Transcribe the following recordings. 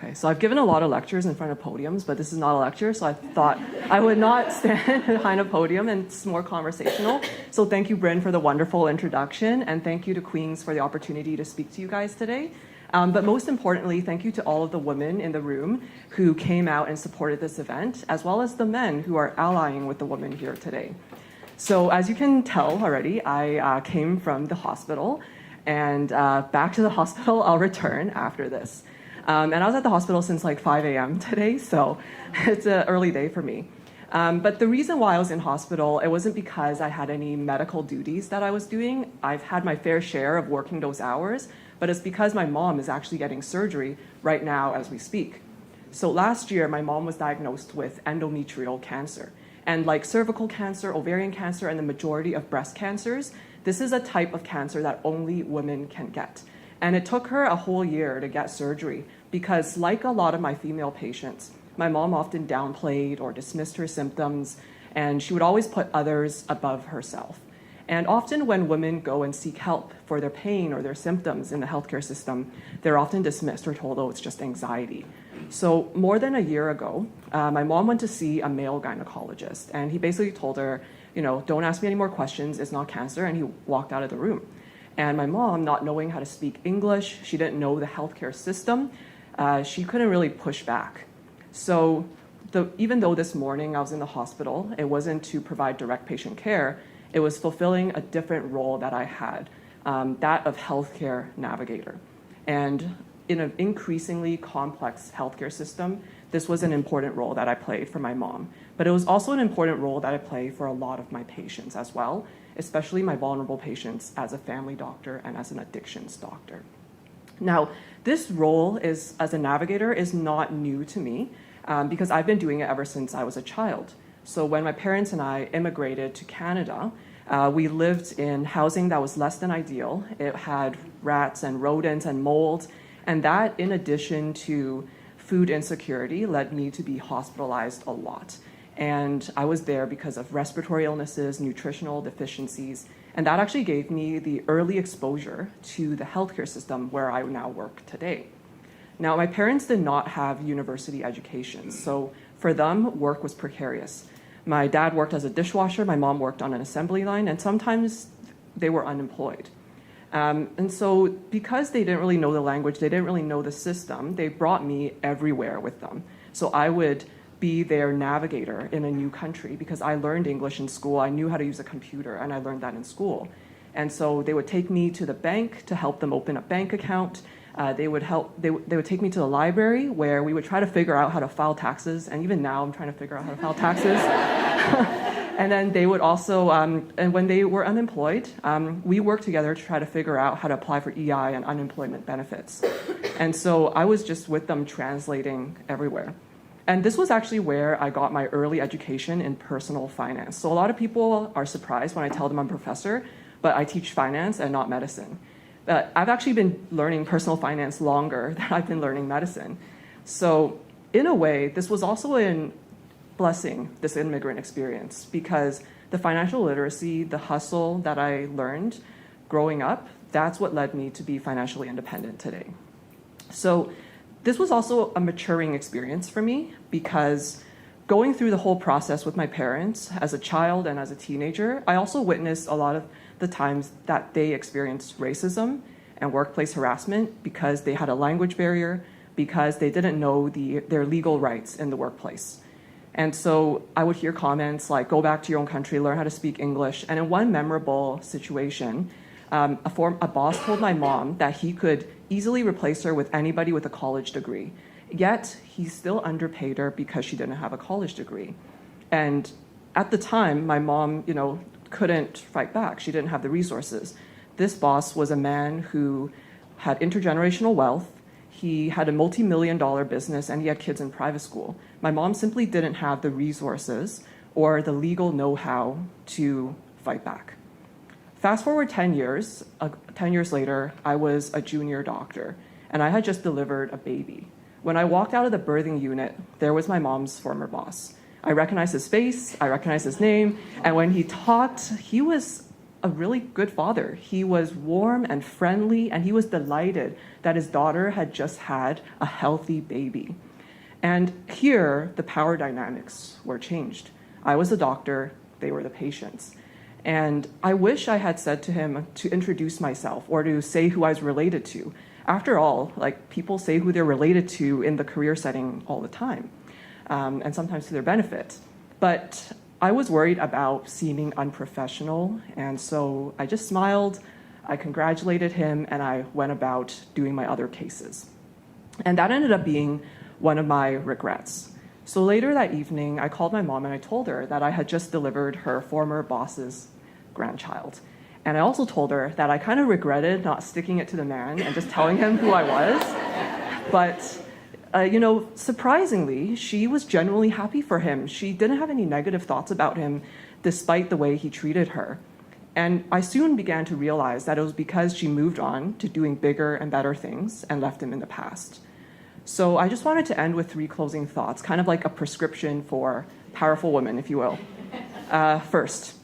Okay, so I've given a lot of lectures in front of podiums, but this is not a lecture, so I thought I would not stand behind a podium, and it's more conversational. So thank you, Bryn, for the wonderful introduction, and thank you to Queens for the opportunity to speak to you guys today. But most importantly, thank you to all of the women in the room who came out and supported this event, as well as the men who are allying with the women here today. So as you can tell already, I came from the hospital, and back to the hospital I'll return after this. And I was at the hospital since like 5 a.m. today, so it's an early day for me. But the reason why I was in hospital, it wasn't because I had any medical duties that I was doing. I've had my fair share of working those hours, but it's because my mom is actually getting surgery right now as we speak. So last year, my mom was diagnosed with endometrial cancer. And like cervical cancer, ovarian cancer, and the majority of breast cancers, this is a type of cancer that only women can get. And it took her a whole year to get surgery because, like a lot of my female patients, my mom often downplayed or dismissed her symptoms, and she would always put others above herself. And often when women go and seek help for their pain or their symptoms in the healthcare system, they're often dismissed or told, oh, it's just anxiety. So more than a year ago, my mom went to see a male gynecologist, and he basically told her, don't ask me any more questions, it's not cancer, and he walked out of the room. And my mom, not knowing how to speak English, she didn't know the healthcare system, she couldn't really push back. So even though this morning I was in the hospital, it wasn't to provide direct patient care, it was fulfilling a different role that I had, that of healthcare navigator. And in an increasingly complex healthcare system, this was an important role that I played for my mom. But it was also an important role that I play for a lot of my patients as well, especially my vulnerable patients as a family doctor and as an addictions doctor. Now, this role as a navigator is not new to me because I've been doing it ever since I was a child. So when my parents and I immigrated to Canada, we lived in housing that was less than ideal. It had rats and rodents and mold, and that, in addition to food insecurity, led me to be hospitalized a lot. And I was there because of respiratory illnesses, nutritional deficiencies, and that actually gave me the early exposure to the healthcare system where I now work today. Now, my parents did not have university education, so for them, work was precarious. My dad worked as a dishwasher, my mom worked on an assembly line, and sometimes they were unemployed. And so because they didn't really know the language, they didn't really know the system, they brought me everywhere with them. So I would be their navigator in a new country because I learned English in school, I knew how to use a computer, and I learned that in school. And so they would take me to the bank to help them open a bank account. They would take me to the library where we would try to figure out how to file taxes, and even now I'm trying to figure out how to file taxes. And then they would also, and when they were unemployed, we worked together to try to figure out how to apply for EI and unemployment benefits. And so I was just with them translating everywhere. And this was actually where I got my early education in personal finance. So a lot of people are surprised when I tell them I'm a professor, but I teach finance and not medicine. But I've actually been learning personal finance longer than I've been learning medicine. So in a way, this was also a blessing, this immigrant experience, because the financial literacy, the hustle that I learned growing up, that's what led me to be financially independent today. So this was also a maturing experience for me because going through the whole process with my parents as a child and as a teenager, I also witnessed a lot of the times that they experienced racism and workplace harassment because they had a language barrier, because they didn't know their legal rights in the workplace. And so I would hear comments like, go back to your own country, learn how to speak English. And in one memorable situation, a boss told my mom that he could easily replace her with anybody with a college degree. Yet he still underpaid her because she didn't have a college degree. And at the time, my mom, couldn't fight back. She didn't have the resources. This boss was a man who had intergenerational wealth. He had a multi-million-dollar business, and he had kids in private school. My mom simply didn't have the resources or the legal know-how to fight back. Fast forward 10 years, 10 years later, I was a junior doctor, and I had just delivered a baby. When I walked out of the birthing unit, there was my mom's former boss. I recognized his face, I recognized his name, and when he talked, he was a really good father. He was warm and friendly, and he was delighted that his daughter had just had a healthy baby. And here, the power dynamics were changed. I was the doctor, they were the patients. And I wish I had said to him to introduce myself or to say who I was related to. After all, like, people say who they're related to in the career setting all the time, and sometimes to their benefit. But I was worried about seeming unprofessional, and so I just smiled, I congratulated him, and I went about doing my other cases. And that ended up being one of my regrets. So later that evening, I called my mom and I told her that I had just delivered her former boss's grandchild. And I also told her that I kind of regretted not sticking it to the man and just telling him who I was. But surprisingly, she was genuinely happy for him. She didn't have any negative thoughts about him, despite the way he treated her. And I soon began to realize that it was because she moved on to doing bigger and better things and left him in the past. So I just wanted to end with 3 closing thoughts, kind of like a prescription for powerful women, if you will. First,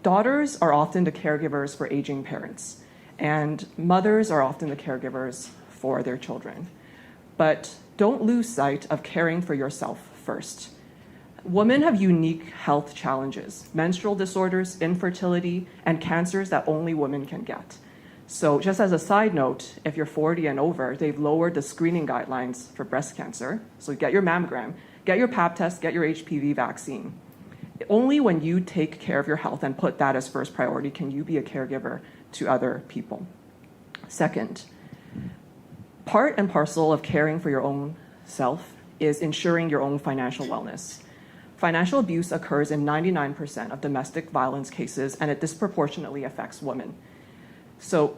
daughters are often the caregivers for aging parents, and mothers are often the caregivers for their children. But don't lose sight of caring for yourself first. Women have unique health challenges, menstrual disorders, infertility, and cancers that only women can get. So just as a side note, if you're 40 and over, they've lowered the screening guidelines for breast cancer. So get your mammogram, get your pap test, get your HPV vaccine. Only when you take care of your health and put that as first priority can you be a caregiver to other people. Second, part and parcel of caring for your own self is ensuring your own financial wellness. Financial abuse occurs in 99% of domestic violence cases, and it disproportionately affects women. So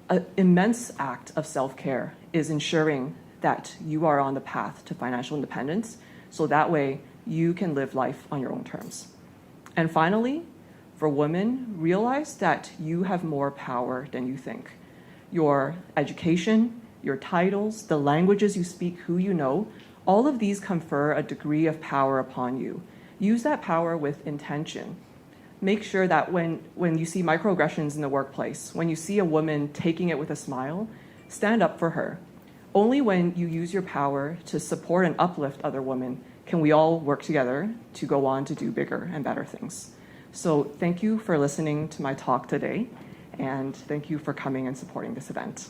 an immense act of self-care is ensuring that you are on the path to financial independence, so that way you can live life on your own terms. And finally, for women, realize that you have more power than you think. Your education, your titles, the languages you speak, who you know, all of these confer a degree of power upon you. Use that power with intention. Make sure that when you see microaggressions in the workplace, when you see a woman taking it with a smile, stand up for her. Only when you use your power to support and uplift other women can we all work together to go on to do bigger and better things. So thank you for listening to my talk today, and thank you for coming and supporting this event.